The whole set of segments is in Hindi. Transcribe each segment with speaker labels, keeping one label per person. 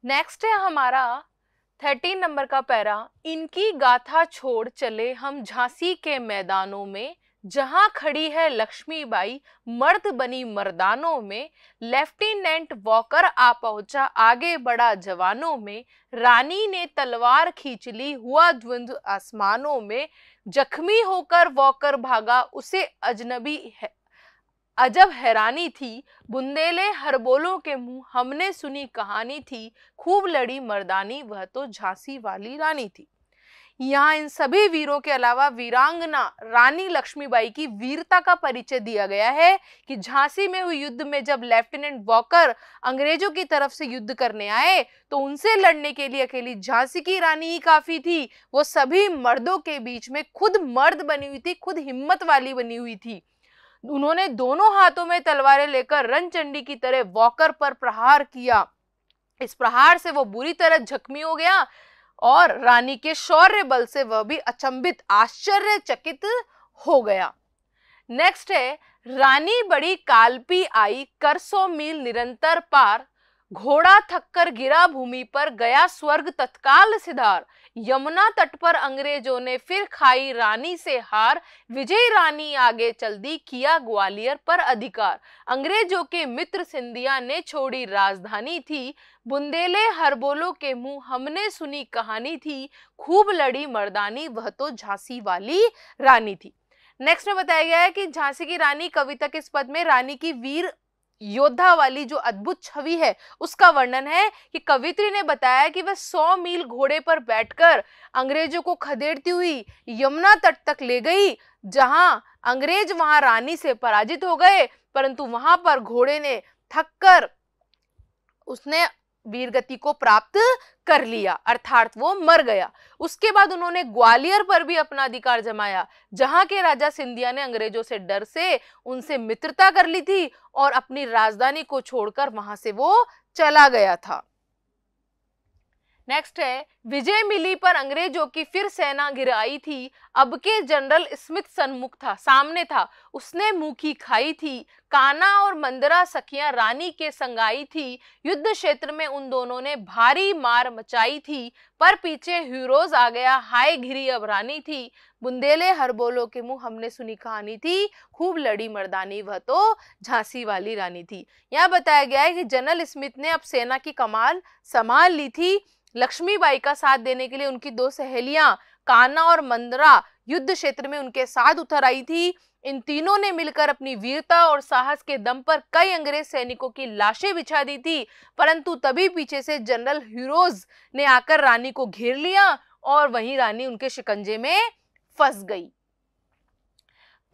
Speaker 1: नेक्स्ट है हमारा 13 नंबर का पैरा। इनकी गाथा छोड़ चले हम झांसी के मैदानों में, जहां खड़ी है लक्ष्मीबाई मर्द बनी मर्दानों में। लेफ्टिनेंट वॉकर आ पहुंचा आगे बढ़ा जवानों में, रानी ने तलवार खींच ली हुआ द्वंद्व आसमानों में। जख्मी होकर वॉकर भागा उसे अजनबी है अजब हैरानी थी, बुंदेले हरबोलों के मुंह हमने सुनी कहानी थी। खूब लड़ी मर्दानी वह तो झांसी वाली रानी थी। यहाँ इन सभी वीरों के अलावा वीरांगना रानी लक्ष्मीबाई की वीरता का परिचय दिया गया है कि झांसी में हुए युद्ध में जब लेफ्टिनेंट वॉकर अंग्रेजों की तरफ से युद्ध करने आए तो उनसे लड़ने के लिए अकेली झांसी की रानी ही काफी थी। वो सभी मर्दों के बीच में खुद मर्द बनी हुई थी, खुद हिम्मत वाली बनी हुई थी। उन्होंने दोनों हाथों में तलवारें लेकर रणचंडी की तरह वॉकर पर प्रहार किया। इस प्रहार से वो बुरी तरह जख्मी हो गया और रानी के शौर्य बल से वह भी अचंभित आश्चर्यचकित हो गया। नेक्स्ट है रानी बड़ी कालपी आई कर 100 मील निरंतर पार, घोड़ा थककर गिरा भूमि पर गया स्वर्ग तत्काल सिधार। यमुना तट पर अंग्रेजों ने फिर खाई रानी से हार, विजय रानी आगे चल दी किया ग्वालियर पर अधिकार। अंग्रेजों के मित्र सिंधिया ने छोड़ी राजधानी थी, बुंदेले हरबोलों के मुंह हमने सुनी कहानी थी। खूब लड़ी मर्दानी वह तो झांसी वाली रानी थी। नेक्स्ट में बताया गया है कि झांसी की रानी कविता के इस पद में रानी की वीर योद्धा वाली जो अद्भुत छवि है उसका वर्णन है कि कवित्री ने बताया कि वह 100 मील घोड़े पर बैठकर अंग्रेजों को खदेड़ती हुई यमुना तट तक ले गई, जहां अंग्रेज वहां रानी से पराजित हो गए, परंतु वहां पर घोड़े ने थककर उसने वीरगति को प्राप्त कर लिया, अर्थात वो मर गया। उसके बाद उन्होंने ग्वालियर पर भी अपना अधिकार जमाया, जहां के राजा सिंधिया ने अंग्रेजों से डर से उनसे मित्रता कर ली थी और अपनी राजधानी को छोड़कर वहां से वो चला गया था। नेक्स्ट है विजय मिली पर अंग्रेजों की फिर सेना घिर आई थी, अब के जनरल स्मिथ सन्मुख था सामने था, उसने मुंह की खाई थी। काना और मंदरा सखियां रानी के संग आई थी, युद्ध क्षेत्र में उन दोनों ने भारी मार मचाई थी। पर पीछे हीरोज आ गया हाय घिरी अब रानी थी, बुंदेले हरबोलों के मुंह हमने सुनी कहानी थी। खूब लड़ी मर्दानी वह तो झांसी वाली रानी थी। यहाँ बताया गया है कि जनरल स्मिथ ने अब सेना की कमान संभाल ली थी। लक्ष्मीबाई का साथ देने के लिए उनकी दो सहेलियां कान्हा और मंदरा युद्ध क्षेत्र में उनके साथ उतर आई थी। इन तीनों ने मिलकर अपनी वीरता और साहस के दम पर कई अंग्रेज सैनिकों की लाशें बिछा दी थी, परंतु तभी पीछे से जनरल हीरोज ने आकर रानी को घेर लिया और वहीं रानी उनके शिकंजे में फंस गई।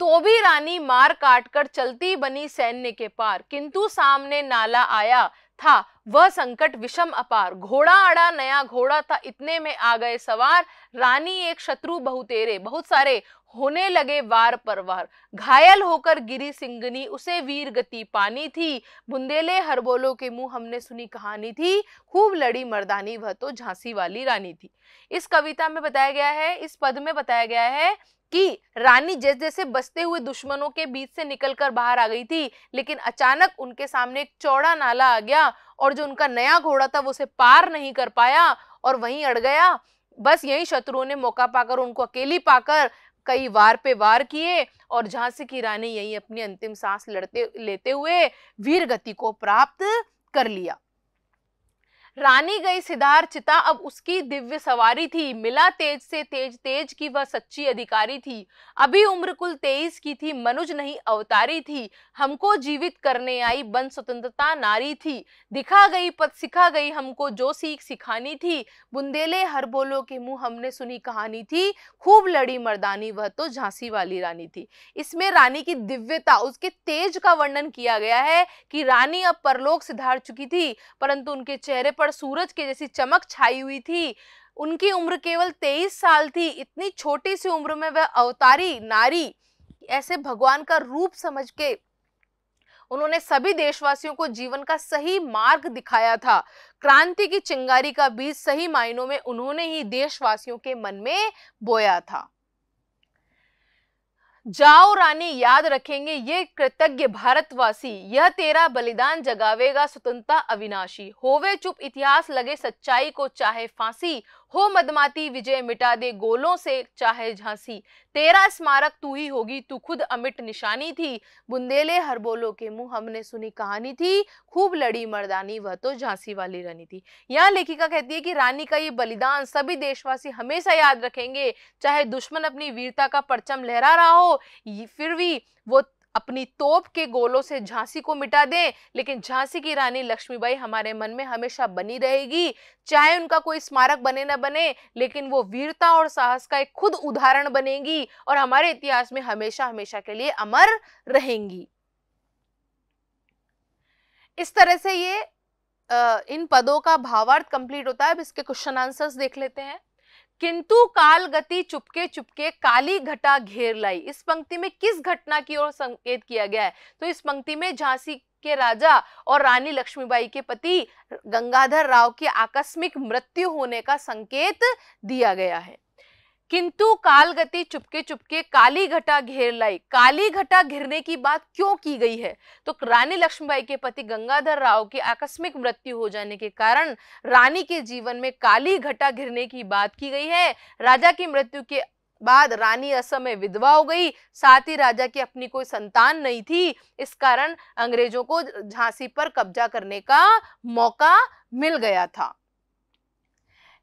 Speaker 1: तो भी रानी मार काट कर चलती बनी सैन्य के पार, किंतु सामने नाला आया था वह संकट विषम अपार। घोड़ा अड़ा नया घोड़ा था इतने में आ गए सवार, रानी एक शत्रु बहुतेरे बहुत सारे होने लगे वार पर वार। घायल होकर गिरी सिंगनी उसे वीर गति पानी थी, बुंदेले हरबोलों के मुंह हमने सुनी कहानी थी। खूब लड़ी मर्दानी वह तो झांसी वाली रानी थी। इस कविता में बताया गया है, इस पद में बताया गया है कि रानी जैसे जैसे बसते हुए दुश्मनों के बीच से निकलकर बाहर आ गई थी, लेकिन अचानक उनके सामने एक चौड़ा नाला आ गया और जो उनका नया घोड़ा था वो उसे पार नहीं कर पाया और वहीं अड़ गया। बस यही शत्रुओं ने मौका पाकर उनको अकेली पाकर कई वार पे वार किए और झांसी की रानी यही अपनी अंतिम सांस लेते हुए वीर गति को प्राप्त कर लिया। रानी गई सिधार चिता अब उसकी दिव्य सवारी थी, मिला तेज से तेज तेज की वह सच्ची अधिकारी थी। अभी उम्र कुल 23 की थी, मनुज नहीं अवतारी थी, हमको जीवित करने आई बन स्वतंत्रता नारी थी। दिखा गई पद सिखा गई हमको जो सीख सिखानी थी, बुंदेले हरबोलों के मुंह हमने सुनी कहानी थी। खूब लड़ी मर्दानी वह तो झांसी वाली रानी थी। इसमें रानी की दिव्यता, उसके तेज का वर्णन किया गया है कि रानी अब परलोक सिधार चुकी थी, परंतु उनके चेहरे पर सूरज के जैसी चमक छाई हुई थी। उनकी उम्र केवल 23 साल थी। इतनी छोटी सी उम्र में वह अवतारी नारी, ऐसे भगवान का रूप समझ के उन्होंने सभी देशवासियों को जीवन का सही मार्ग दिखाया था। क्रांति की चिंगारी का बीज सही मायनों में उन्होंने ही देशवासियों के मन में बोया था। जाओ रानी याद रखेंगे ये कृतज्ञ भारतवासी, यह तेरा बलिदान जगावेगा स्वतंत्रता अविनाशी। होवे चुप इतिहास लगे सच्चाई को चाहे फांसी, हो मदमाती विजय मिटा दे गोलों से चाहे झांसी। तेरा स्मारक तू ही होगी तू खुद अमिट निशानी थी, बुंदेले हर बोलो के मुंह हमने सुनी कहानी थी, खूब लड़ी मर्दानी वह तो झांसी वाली रानी थी। यहाँ लेखिका कहती है कि रानी का ये बलिदान सभी देशवासी हमेशा याद रखेंगे, चाहे दुश्मन अपनी वीरता का परचम लहरा रहा हो, फिर भी वो अपनी तोप के गोलों से झांसी को मिटा दें, लेकिन झांसी की रानी लक्ष्मीबाई हमारे मन में हमेशा बनी रहेगी। चाहे उनका कोई स्मारक बने न बने, लेकिन वो वीरता और साहस का एक खुद उदाहरण बनेगी और हमारे इतिहास में हमेशा हमेशा के लिए अमर रहेंगी। इस तरह से ये इन पदों का भावार्थ कंप्लीट होता है। अब इसके क्वेश्चन आंसर्स देख लेते हैं। किंतु काल गति चुपके चुपके काली घटा घेर लाई, इस पंक्ति में किस घटना की ओर संकेत किया गया है? तो इस पंक्ति में झांसी के राजा और रानी लक्ष्मीबाई के पति गंगाधर राव की आकस्मिक मृत्यु होने का संकेत दिया गया है। किंतु काल गति चुपके चुपके काली घटा घेर लाई, काली घटा घिरने की बात क्यों की गई है? तो रानी लक्ष्मीबाई के पति गंगाधर राव की आकस्मिक मृत्यु हो जाने के कारण रानी के जीवन में काली घटा घिरने की बात की गई है। राजा की मृत्यु के बाद रानी असमय विधवा हो गई, साथ ही राजा की अपनी कोई संतान नहीं थी, इस कारण अंग्रेजों को झांसी पर कब्जा करने का मौका मिल गया था।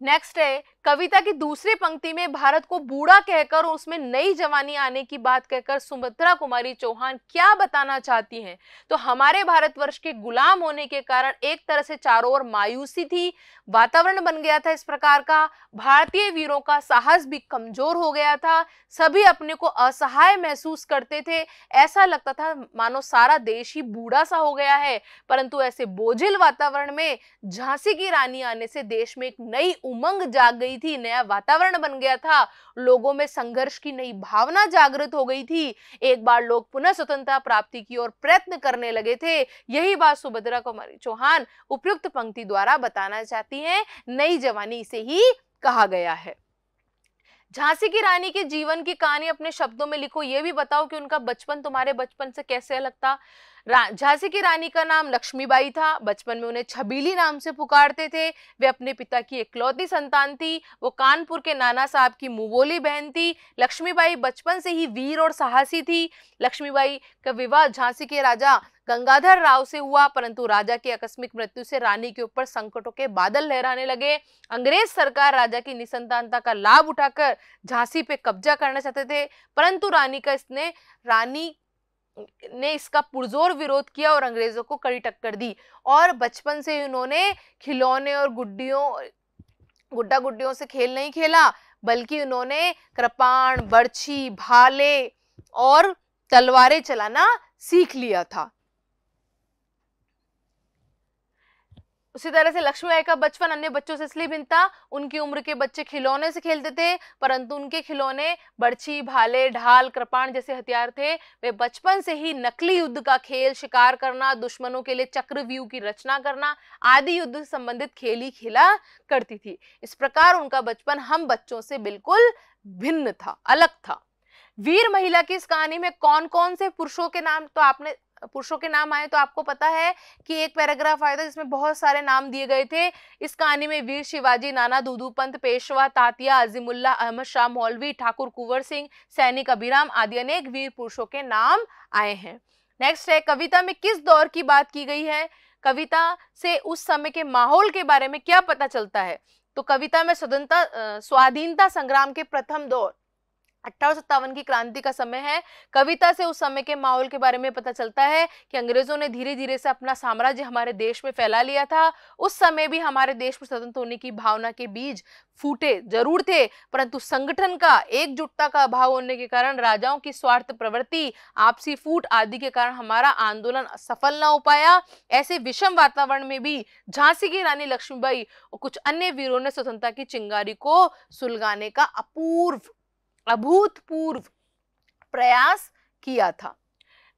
Speaker 1: नेक्स्ट है, कविता की दूसरी पंक्ति में भारत को बूढ़ा कहकर उसमें नई जवानी आने की बात कहकर सुभद्रा कुमारी चौहान क्या बताना चाहती हैं? तो हमारे भारतवर्ष के गुलाम होने के कारण एक तरह से चारों ओर मायूसी थी, वातावरण बन गया था इस प्रकार का, भारतीय वीरों का साहस भी कमजोर हो गया था, सभी अपने को असहाय महसूस करते थे, ऐसा लगता था मानो सारा देश ही बूढ़ा सा हो गया है। परंतु ऐसे बोझिल वातावरण में झांसी की रानी आने से देश में एक नई उमंग जाग गई थी, नया वातावरण बन गया था, लोगों में संघर्ष की नई भावना जागृत हो गई थी। एक बार लोग पुनः स्वतंत्रता प्राप्ति की ओर प्रयत्न करने लगे थे। यही बात सुभद्रा कुमारी चौहान उपयुक्त पंक्ति द्वारा बताना चाहती हैं। नई जवानी से ही कहा गया है। झांसी की रानी के जीवन की कहानी अपने शब्दों में लिखो, ये भी बताओ कि उनका बचपन तुम्हारे बचपन से कैसे अलग था। झांसी की रानी का नाम लक्ष्मीबाई था, बचपन में उन्हें छबीली नाम से पुकारते थे। वे अपने पिता की इकलौती संतान थी, वो कानपुर के नाना साहब की मुंहबोली बहन थी। लक्ष्मीबाई बचपन से ही वीर और साहसी थी। लक्ष्मीबाई का विवाह झांसी के राजा गंगाधर राव से हुआ, परंतु राजा की आकस्मिक मृत्यु से रानी के ऊपर संकटों के बादल लहराने लगे। अंग्रेज सरकार राजा की निसंतानता का लाभ उठाकर झांसी पे कब्जा करना चाहते थे, परंतु रानी ने इसका पुरजोर विरोध किया और अंग्रेजों को कड़ी टक्कर दी। और बचपन से उन्होंने खिलौने और गुड्डा गुड्डियों से खेल नहीं खेला, बल्कि उन्होंने कृपाण, बर्छी, भाले और तलवारें चलाना सीख लिया था। उसी तरह से लक्ष्मीबाई का बचपन अन्य बच्चों से इसलिए भिन्न था, उनकी उम्र के बच्चे खिलौने से खेलते थे, परंतु उनके खिलौने बर्छी, भाले, ढाल, कृपाण जैसे हथियार थे। वे बचपन से ही नकली युद्ध का खेल, शिकार करना, दुश्मनों के लिए चक्रव्यूह की रचना करना आदि युद्ध से संबंधित खेल ही खेला करती थी। इस प्रकार उनका बचपन हम बच्चों से बिल्कुल भिन्न था, अलग था। वीर महिला की इस कहानी में कौन कौन से पुरुषों के नाम आए तो आपको पता है कि एक पैराग्राफ आया था जिसमें बहुत सारे नाम दिए गए थे। इस कहानी में वीर शिवाजी, नाना दूदू पंत, पेशवा, तातिया, अजीमुल्ला, अहमद शाह मौलवी, ठाकुर कुंवर सिंह, सैनिक अभिराम आदि अनेक वीर पुरुषों के नाम आए हैं। नेक्स्ट है, कविता में किस दौर की बात की गई है? कविता से उस समय के माहौल के बारे में क्या पता चलता है? तो कविता में स्वाधीनता संग्राम के प्रथम दौर 1857 की क्रांति का समय है। कविता से उस समय के माहौल के बारे में पता चलता है कि अंग्रेजों ने धीरे धीरे से अपना साम्राज्य हमारे देश में फैला लिया था। उस समय भी हमारे देश में स्वतंत्र होने की भावना के बीज फूटे जरूर थे, परंतु संगठन का, एकजुटता का अभाव होने के कारण, राजाओं की स्वार्थ प्रवृत्ति, आपसी फूट आदि के कारण हमारा आंदोलन सफल ना हो पाया। ऐसे विषम वातावरण में भी झांसी की रानी लक्ष्मीबाई और कुछ अन्य वीरों ने स्वतंत्रता की चिंगारी को सुलगाने का अभूतपूर्व प्रयास किया था।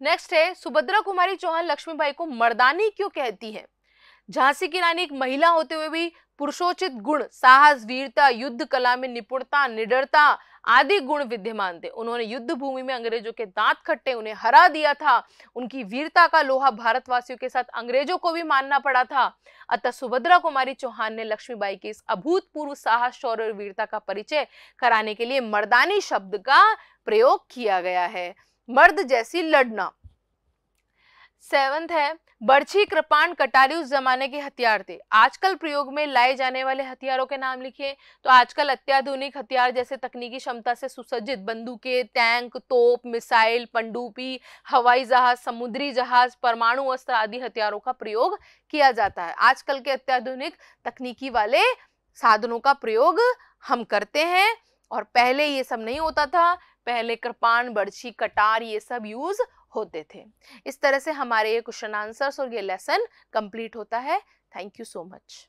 Speaker 1: नेक्स्ट है, सुभद्रा कुमारी चौहान लक्ष्मीबाई को मर्दानी क्यों कहती है? झांसी की रानी एक महिला होते हुए भी पुरुषोचित गुण, साहस, वीरता, युद्ध कला में निपुणता, निडरता आदि गुण विद्यमान थे। उन्होंने युद्ध भूमि में अंग्रेजों के दांत खट्टे उन्हें हरा दिया था। उनकी वीरता का लोहा भारतवासियों के साथ अंग्रेजों को भी मानना पड़ा था। अतः सुभद्रा कुमारी चौहान ने लक्ष्मीबाई के इस अभूतपूर्व साहस, शौर्य और वीरता का परिचय कराने के लिए मर्दानी शब्द का प्रयोग किया गया है। मर्द जैसी लड़ना। 7th है, बर्छी, कृपाण, कटारी उस जमाने के हथियार थे। आजकल प्रयोग में लाए जाने वाले हथियारों के नाम लिखिए। तो आजकल अत्याधुनिक हथियार जैसे तकनीकी क्षमता से सुसज्जित बंदूकें, टैंक, तोप, मिसाइल, पनडुब्बी, हवाई जहाज, समुद्री जहाज, परमाणु अस्त्र आदि हथियारों का प्रयोग किया जाता है। आजकल के अत्याधुनिक तकनीकी वाले साधनों का प्रयोग हम करते हैं और पहले ये सब नहीं होता था। पहले कृपाण, बर्छी, कटार ये सब यूज होते थे। इस तरह से हमारे ये क्वेश्चन आंसर्स और ये लेसन कंप्लीट होता है। Thank you so much.